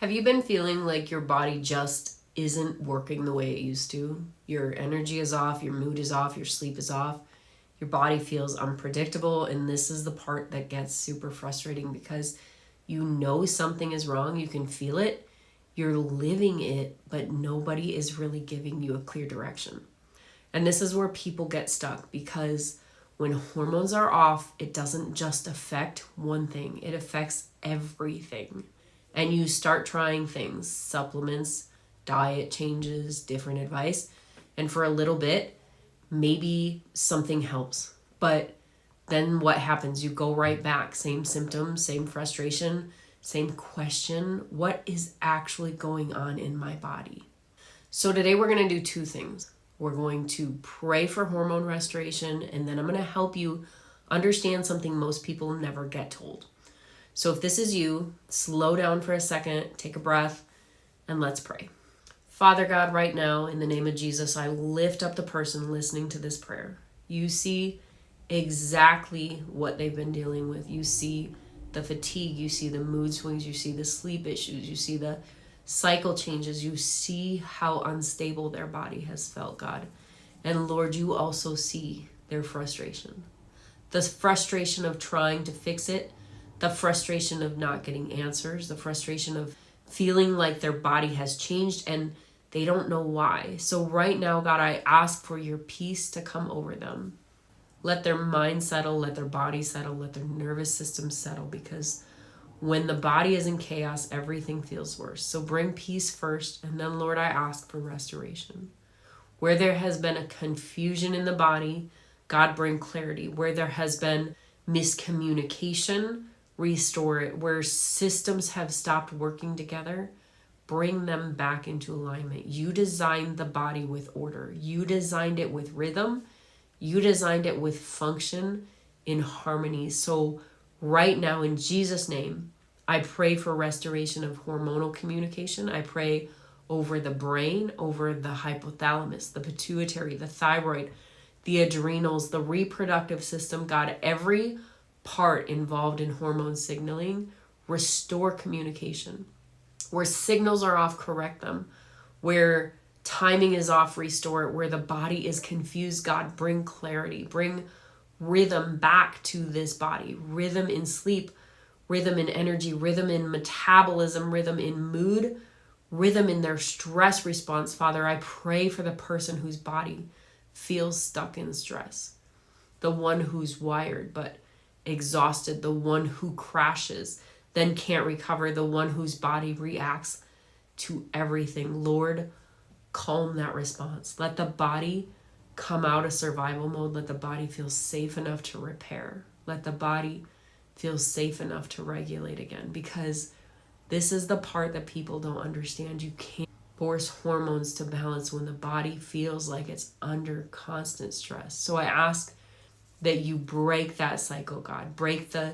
Have you been feeling like your body just isn't working the way it used to? Your energy is off, your mood is off, your sleep is off. Your body feels unpredictable, and this is the part that gets super frustrating because you know something is wrong, you can feel it, you're living it, but nobody is really giving you a clear direction. And this is where people get stuck because when hormones are off, it doesn't just affect one thing, it affects everything. And you start trying things, supplements, diet changes, different advice. And for a little bit, maybe something helps. But then what happens? You go right back. Same symptoms, same frustration, same question. What is actually going on in my body? So today we're going to do two things. We're going to pray for hormone restoration, and then I'm going to help you understand something most people never get told. So if this is you, slow down for a second, take a breath, and let's pray. Father God, right now, in the name of Jesus, I lift up the person listening to this prayer. You see exactly what they've been dealing with. You see the fatigue, you see the mood swings, you see the sleep issues, you see the cycle changes, you see how unstable their body has felt, God. And Lord, you also see their frustration. The frustration of trying to fix it, the frustration of not getting answers, the frustration of feeling like their body has changed and they don't know why. So right now, God, I ask for your peace to come over them. Let their mind settle, let their body settle, let their nervous system settle, because when the body is in chaos, everything feels worse. So bring peace first, and then, Lord, I ask for restoration. Where there has been a confusion in the body, God, bring clarity. Where there has been miscommunication, restore it. Where systems have stopped working together, bring them back into alignment. You designed the body with order. You designed it with rhythm. You designed it with function in harmony. So right now, in Jesus' name, I pray for restoration of hormonal communication. I pray over the brain, over the hypothalamus, the pituitary, the thyroid, the adrenals, the reproductive system. God, every part involved in hormone signaling, restore communication. Where signals are off, correct them. Where timing is off, restore it. Where the body is confused, God, bring clarity. Bring rhythm back to this body. Rhythm in sleep, rhythm in energy, rhythm in metabolism, rhythm in mood, rhythm in their stress response. Father, I pray for the person whose body feels stuck in stress. The one who's wired but exhausted. The one who crashes, then can't recover. The one whose body reacts to everything. Lord, calm that response. Let the body come out of survival mode. Let the body feel safe enough to repair. Let the body feel safe enough to regulate again, because this is the part that people don't understand. You can't force hormones to balance when the body feels like it's under constant stress. So I ask that you break that cycle, God. Break the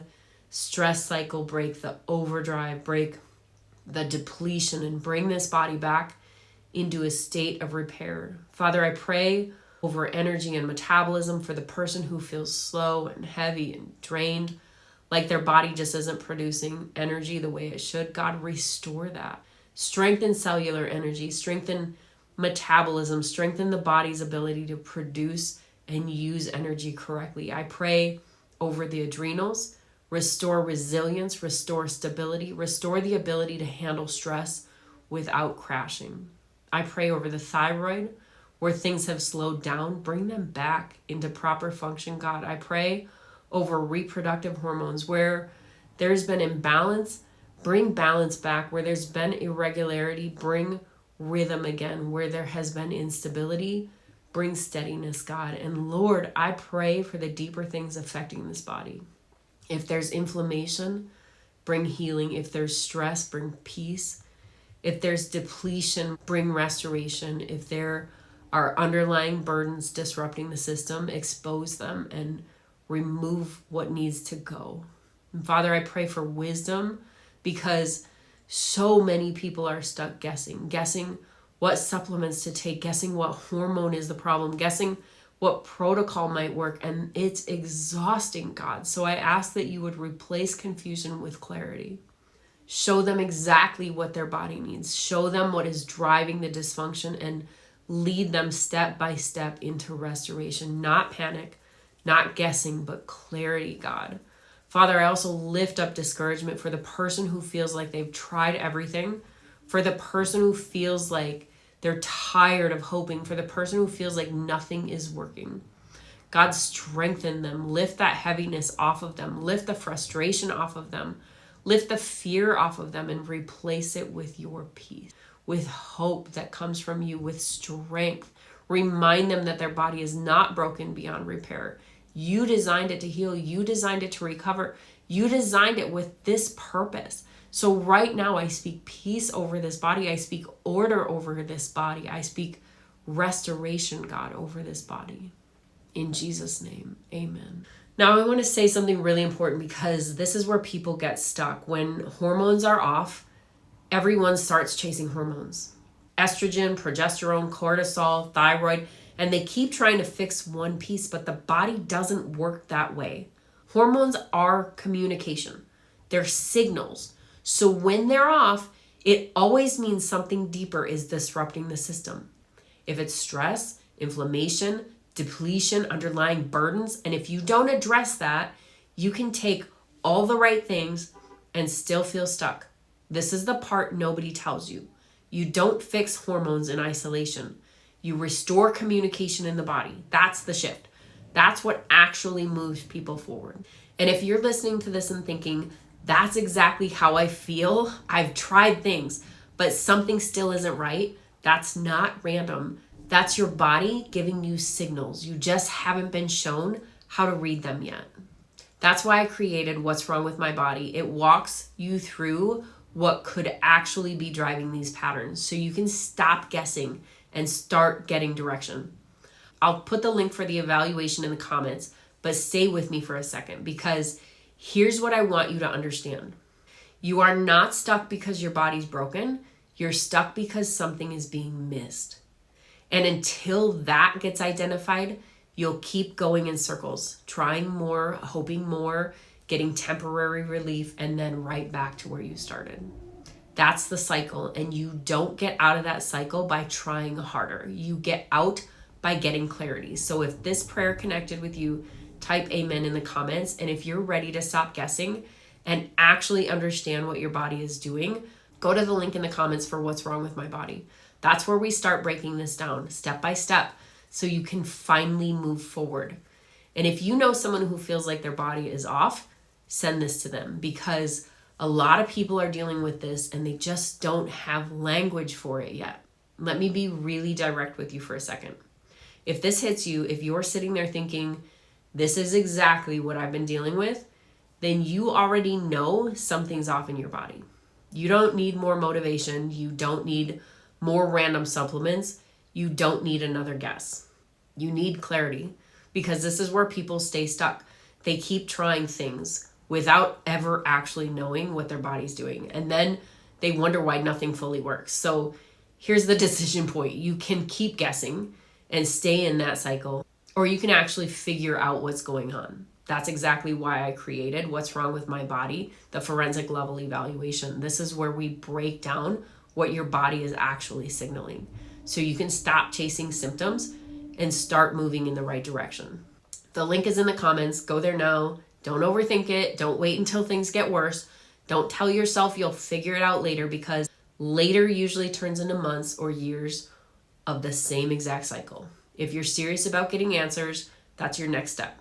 stress cycle, break the overdrive, break the depletion, and bring this body back into a state of repair. Father, I pray over energy and metabolism for the person who feels slow and heavy and drained, like their body just isn't producing energy the way it should. God, restore that. Strengthen cellular energy, strengthen metabolism, strengthen the body's ability to produce and use energy correctly. I pray over the adrenals, restore resilience, restore stability, restore the ability to handle stress without crashing. I pray over the thyroid, where things have slowed down, bring them back into proper function, God. I pray over reproductive hormones, where there's been imbalance, bring balance back. Where there's been irregularity, bring rhythm again. Where there has been instability, bring steadiness, God. And Lord, I pray for the deeper things affecting this body. If there's inflammation, bring healing. If there's stress, bring peace. If there's depletion, bring restoration. If there are underlying burdens disrupting the system, expose them and remove what needs to go. And Father, I pray for wisdom, because so many people are stuck guessing what supplements to take, guessing what hormone is the problem, guessing what protocol might work, and it's exhausting, God. So I ask that you would replace confusion with clarity. Show them exactly what their body needs. Show them what is driving the dysfunction and lead them step by step into restoration. Not panic, not guessing, but clarity, God. Father, I also lift up discouragement for the person who feels like they've tried everything, for the person who feels like they're tired of hoping, for the person who feels like nothing is working. God, strengthen them. Lift that heaviness off of them. Lift the frustration off of them. Lift the fear off of them and replace it with your peace, with hope that comes from you, with strength. Remind them that their body is not broken beyond repair. You designed it to heal. You designed it to recover. You designed it with this purpose. So right now I speak peace over this body. I speak order over this body. I speak restoration, God, over this body. In Jesus' name, amen. Now I want to say something really important because this is where people get stuck. When hormones are off, everyone starts chasing hormones. Estrogen, progesterone, cortisol, thyroid, and they keep trying to fix one piece, but the body doesn't work that way. Hormones are communication. They're signals. So when they're off, it always means something deeper is disrupting the system. If it's stress, inflammation, depletion, underlying burdens, and if you don't address that, you can take all the right things and still feel stuck. This is the part nobody tells you. You don't fix hormones in isolation. You restore communication in the body. That's the shift. That's what actually moves people forward. And if you're listening to this and thinking, that's exactly how I feel, I've tried things, but something still isn't right, that's not random. That's your body giving you signals. You just haven't been shown how to read them yet. That's why I created What's Wrong with My Body. It walks you through what could actually be driving these patterns so you can stop guessing and start getting direction. I'll put the link for the evaluation in the comments, but stay with me for a second because here's what I want you to understand. You are not stuck because your body's broken. You're stuck because something is being missed. And until that gets identified, you'll keep going in circles, trying more, hoping more, getting temporary relief, and then right back to where you started. That's the cycle, and you don't get out of that cycle by trying harder. You get out by getting clarity. So if this prayer connected with you, type amen in the comments. And if you're ready to stop guessing and actually understand what your body is doing, go to the link in the comments for What's Wrong with My Body. That's where we start breaking this down step by step so you can finally move forward. And if you know someone who feels like their body is off, send this to them because a lot of people are dealing with this and they just don't have language for it yet. Let me be really direct with you for a second. If this hits you, if you're sitting there thinking, this is exactly what I've been dealing with, then you already know something's off in your body. You don't need more motivation. You don't need more random supplements. You don't need another guess. You need clarity because this is where people stay stuck. They keep trying things without ever actually knowing what their body's doing. And then they wonder why nothing fully works. So here's the decision point. You can keep guessing and stay in that cycle, or you can actually figure out what's going on. That's exactly why I created What's Wrong with My Body, the forensic level evaluation. This is where we break down what your body is actually signaling so you can stop chasing symptoms and start moving in the right direction. The link is in the comments. Go there now. Don't overthink it. Don't wait until things get worse. Don't tell yourself you'll figure it out later because later usually turns into months or years of the same exact cycle. If you're serious about getting answers, that's your next step.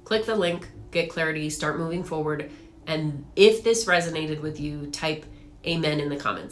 Click the link, get clarity, start moving forward. And if this resonated with you, type amen in the comments.